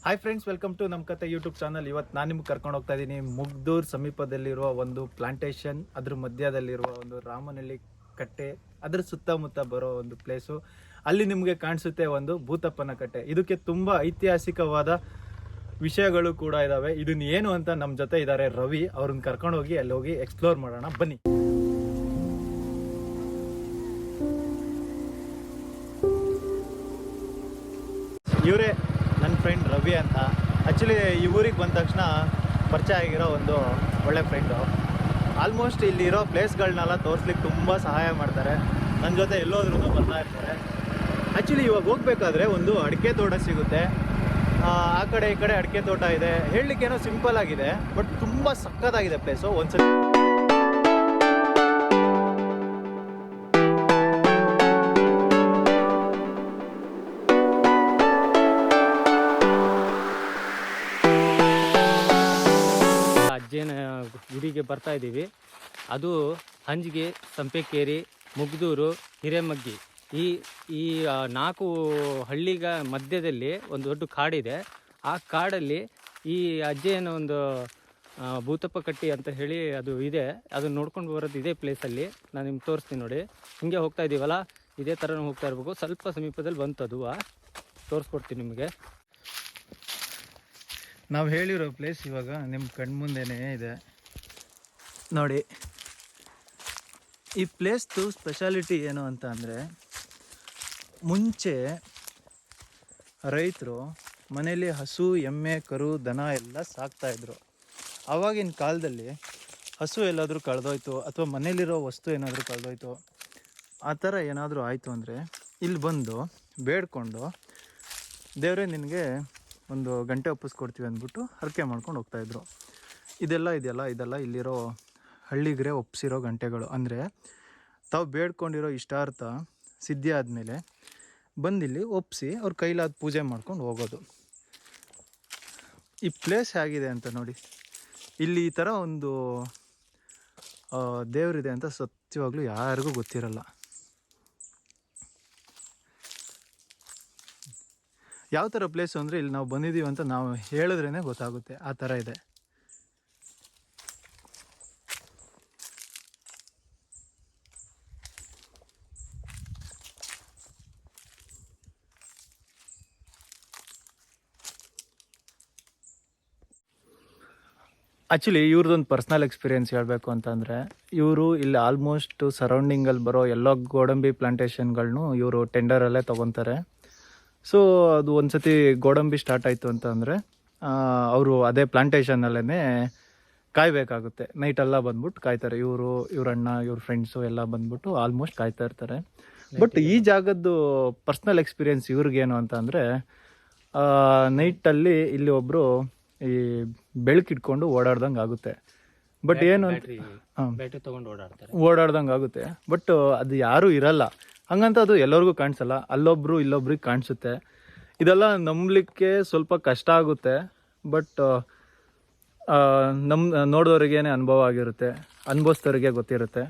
Hi friends, welcome to ನಮ್ಮ ಕತೆ YouTube channel. ಇವತ್ತು ನಾನು ನಿಮ್ಗೆ ಕರ್ಕೊಂಡು ಹೋಗ್ತಾ ಇದ್ದೀನಿ ಮುಗ್ದೂರ್ ಸಮೀಪದಲ್ಲಿರುವ ಒಂದು ಪ್ಲಾಂಟೇಶನ್, ಅದ್ರ ಮಧ್ಯದಲ್ಲಿರುವ ಒಂದು ರಾಮನಹಳ್ಳಿ ಕಟ್ಟೆ, ಅದ್ರ ಸುತ್ತಮುತ್ತ ಬರೋ ಒಂದು ಪ್ಲೇಸು. ಅಲ್ಲಿ ನಿಮಗೆ ಕಾಣಿಸುತ್ತೆ ಒಂದು ಭೂತಪ್ಪನ ಕಟ್ಟೆ. ಇದಕ್ಕೆ ತುಂಬ ಐತಿಹಾಸಿಕವಾದ ವಿಷಯಗಳು ಕೂಡ ಇದ್ದಾವೆ. ಇದನ್ನ ಏನು ಅಂತ ನಮ್ಮ ಜೊತೆ ಇದ್ದಾರೆ ರವಿ. ಅವ್ರನ್ನ ಕರ್ಕೊಂಡು ಹೋಗಿ ಅಲ್ಲಿ ಹೋಗಿ ಎಕ್ಸ್ಪ್ಲೋರ್ ಮಾಡೋಣ, ಬನ್ನಿ. ಇವರೇ ನನ್ನ ಫ್ರೆಂಡ್ ರವಿ ಅಂತ. ಆ್ಯಕ್ಚುಲಿ ಈ ಊರಿಗೆ ಬಂದ ತಕ್ಷಣ ಪರಿಚಯ ಆಗಿರೋ ಒಂದು ಒಳ್ಳೆ ಫ್ರೆಂಡು. ಆಲ್ಮೋಸ್ಟ್ ಇಲ್ಲಿರೋ ಪ್ಲೇಸ್ಗಳನ್ನೆಲ್ಲ ತೋರಿಸ್ಲಿಕ್ಕೆ ತುಂಬ ಸಹಾಯ ಮಾಡ್ತಾರೆ. ನನ್ನ ಜೊತೆ ಎಲ್ಲೋದ್ರೂ ಬರ್ತಾ ಇರ್ತಾರೆ. ಆ್ಯಕ್ಚುಲಿ ಇವಾಗ ಹೋಗ್ಬೇಕಾದ್ರೆ ಒಂದು ಅಡಿಕೆ ತೋಟ ಸಿಗುತ್ತೆ. ಆ ಕಡೆ ಈ ಕಡೆ ಅಡಿಕೆ ತೋಟ ಇದೆ. ಹೇಳಲಿಕ್ಕೇನೋ ಸಿಂಪಲ್ ಆಗಿದೆ, ಬಟ್ ತುಂಬ ಸಕ್ಕತ್ತಾಗಿದೆ ಪ್ಲೇಸು. ಒಂದ್ಸಲ ಅಜ್ಜನ ಗುಡಿಗೆ ಬರ್ತಾ ಇದ್ದೀವಿ. ಅದು ಹಂಜಿಗೆ, ಸಂಪೆಕೇರಿ, ಮುಗ್ದೂರು, ಹಿರೇಮಗ್ಗಿ, ಈ ಈ 4 ಹಳ್ಳಿಗ ಮಧ್ಯದಲ್ಲಿ ಒಂದು ದೊಡ್ಡ ಕಾಡಿದೆ. ಆ ಕಾಡಲ್ಲಿ ಈ ಅಜ್ಜನ ಒಂದು ಭೂತಪ್ಪ ಕಟ್ಟಿ ಅಂತ ಹೇಳಿ ಅದು ಇದೆ. ಅದನ್ನ ನೋಡ್ಕೊಂಡು ಬರೋದು ಇದೇ ಪ್ಲೇಸಲ್ಲಿ. ನಾನು ನಿಮ್ಗೆ ತೋರಿಸ್ತೀನಿ ನೋಡಿ. ಹಿಂಗೆ ಹೋಗ್ತಾ ಇದ್ದೀವಲ್ಲ, ಇದೇ ಥರ ಹೋಗ್ತಾ ಇರಬೇಕು. ಸ್ವಲ್ಪ ಸಮೀಪದಲ್ಲಿ ಬಂತು ಅದು, ತೋರಿಸ್ಕೊಡ್ತೀನಿ ನಿಮಗೆ. ನಾವು ಹೇಳಿರೋ ಪ್ಲೇಸ್ ಇವಾಗ ನಿಮ್ಮ ಕಣ್ಮುಂದೆನೇ ಇದೆ ನೋಡಿ. ಈ ಪ್ಲೇಸ್ದು ಸ್ಪೆಷಾಲಿಟಿ ಏನು ಅಂತ ಅಂದರೆ, ಮುಂಚೆ ರೈತರು ಮನೇಲಿ ಹಸು, ಎಮ್ಮೆ, ಕರು, ದನ ಎಲ್ಲ ಸಾಕ್ತಾಯಿದ್ರು. ಆವಾಗಿನ ಕಾಲದಲ್ಲಿ ಹಸು ಎಲ್ಲಾದರೂ ಕಳೆದೋಯ್ತು ಅಥವಾ ಮನೇಲಿರೋ ವಸ್ತು ಏನಾದರೂ ಕಳೆದೋಯ್ತು, ಆ ಥರ ಏನಾದರೂ ಆಯಿತು ಅಂದರೆ ಇಲ್ಲಿ ಬಂದು ಬೇಡ್ಕೊಂಡು, ದೇವರೇ ನಿನಗೆ ಒಂದು ಗಂಟೆ ಒಪ್ಪಿಸ್ಕೊಡ್ತೀವಿ ಅಂದ್ಬಿಟ್ಟು ಹರಕೆ ಮಾಡ್ಕೊಂಡು ಹೋಗ್ತಾಯಿದ್ರು. ಇದೆಲ್ಲ ಇಲ್ಲಿರೋ ಹಳ್ಳಿಗರೇ ಒಪ್ಪಿಸಿರೋ ಗಂಟೆಗಳು. ಅಂದರೆ ತಾವು ಬೇಡ್ಕೊಂಡಿರೋ ಇಷ್ಟಾರ್ಥ ಸಿದ್ಧಿ ಆದಮೇಲೆ ಬಂದಿಲ್ಲಿ ಒಪ್ಪಿಸಿ ಅವ್ರ ಕೈಲಾದ ಪೂಜೆ ಮಾಡ್ಕೊಂಡು ಹೋಗೋದು. ಈ ಪ್ಲೇಸ್ ಹೇಗಿದೆ ಅಂತ ನೋಡಿ. ಇಲ್ಲಿ ಈ ಥರ ಒಂದು ದೇವರಿದೆ ಅಂತ ಸತ್ಯವಾಗ್ಲೂ ಯಾರಿಗೂ ಗೊತ್ತಿರಲ್ಲ. ಯಾವ ಥರ ಪ್ಲೇಸು ಅಂದರೆ, ಇಲ್ಲಿ ನಾವು ಬಂದಿದ್ದೀವಿ ಅಂತ ನಾವು ಹೇಳಿದ್ರೇ ಗೊತ್ತಾಗುತ್ತೆ, ಆ ಥರ ಇದೆ. ಆ್ಯಕ್ಚುಲಿ ಇವ್ರದ್ದೊಂದು ಪರ್ಸ್ನಲ್ ಎಕ್ಸ್ಪೀರಿಯೆನ್ಸ್ ಹೇಳಬೇಕು ಅಂತಂದರೆ, ಇವರು ಇಲ್ಲಿ ಆಲ್ಮೋಸ್ಟ್ ಸರೌಂಡಿಂಗಲ್ಲಿ ಬರೋ ಎಲ್ಲ ಗೋಡಂಬಿ ಪ್ಲಾಂಟೇಶನ್ಗಳನ್ನೂ ಇವರು ಟೆಂಡರಲ್ಲೇ ತೊಗೊತಾರೆ. ಸೊ ಅದು ಒಂದು ಸತಿ ಗೋಡಂಬಿ ಸ್ಟಾರ್ಟ್ ಆಯಿತು ಅಂತಂದರೆ ಅವರು ಅದೇ ಪ್ಲಾಂಟೇಶನಲ್ಲೇ ಕಾಯಬೇಕಾಗುತ್ತೆ. ನೈಟೆಲ್ಲ ಬಂದ್ಬಿಟ್ಟು ಕಾಯ್ತಾರೆ. ಇವ್ರ ಅಣ್ಣ, ಇವ್ರ ಫ್ರೆಂಡ್ಸು ಎಲ್ಲ ಬಂದ್ಬಿಟ್ಟು ಆಲ್ಮೋಸ್ಟ್ ಕಾಯ್ತಾ ಇರ್ತಾರೆ. ಬಟ್ ಈ ಜಾಗದ್ದು ಪರ್ಸ್ನಲ್ ಎಕ್ಸ್ಪೀರಿಯೆನ್ಸ್ ಇವ್ರಿಗೇನು ಅಂತ ಅಂದರೆ, ನೈಟಲ್ಲಿ ಇಲ್ಲಿ ಒಬ್ಬರು ಈ ಬೆಳಕಿಟ್ಕೊಂಡು ಓಡಾಡ್ದಂಗೆ ಆಗುತ್ತೆ. ಬಟ್ ಏನು ಓಡಾಡ್ದಂಗೆ ಆಗುತ್ತೆ, ಬಟ್ ಅದು ಯಾರೂ ಇರಲ್ಲ. ಹಂಗಂತ ಅದು ಎಲ್ಲರಿಗೂ ಕಾಣಿಸಲ್ಲ. ಅಲ್ಲೊಬ್ರು ಇಲ್ಲೊಬ್ರಿಗೆ ಕಾಣಿಸುತ್ತೆ. ಇದೆಲ್ಲ ನಂಬಲಿಕ್ಕೆ ಸ್ವಲ್ಪ ಕಷ್ಟ ಆಗುತ್ತೆ. ಬಟ್ ನೋಡಿದವ್ರಿಗೇನೆ ಅನುಭವ ಆಗಿರುತ್ತೆ, ಅನುಭವಿಸಿದವ್ರಿಗೆ ಗೊತ್ತಿರುತ್ತೆ.